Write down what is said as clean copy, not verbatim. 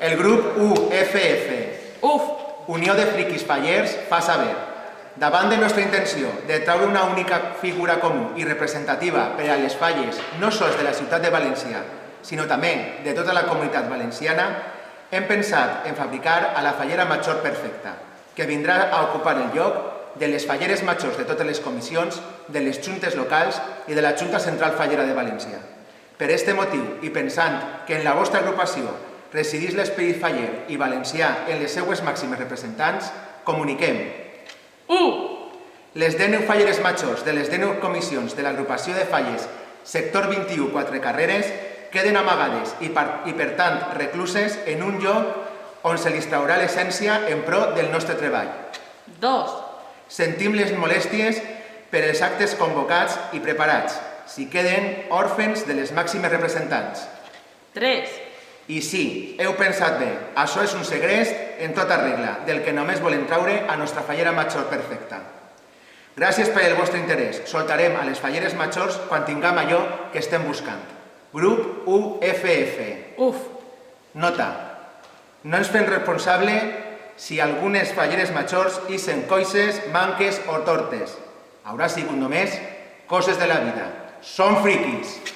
El grup UFF, Uf, Unió de Friquis Fallers, fa saber, davant de nostra intenció de treure una única figura comú i representativa per a les falles no sols de la ciutat de València, sinó també de tota la comunitat valenciana, hem pensat en fabricar a la fallera major perfecta, que vindrà a ocupar el lloc de les falleres majors de totes les comissions, de les juntes locals i de la Junta Central Fallera de València. Per aquest motiu, i pensant que en la vostra agrupació residís l'esperit faller i valencià en les seues màximes representants, comuniquem 1, les 19 falleres majors de les 19 comissions de l'agrupació de falles sector 21 4 carreres queden amagades i per tant recluses en un lloc on se li traurà l'essència en pro del nostre treball. 2, Sentim les molèsties per els actes convocats i preparats, si queden òrfens de les màximes representants. 3, I sí, heu pensat bé, això és un segrest en tota regla, del que només volem traure a nostra fallera major perfecta. Gràcies per el vostre interès. Soltarem a les falleres majors quan tinguem allò que estem buscant. Grup UFF. uf, Nota. No ens fem responsable si algunes falleres majors ixen coixes, manques o tortes. Haurà sigut només coses de la vida. Som friquis!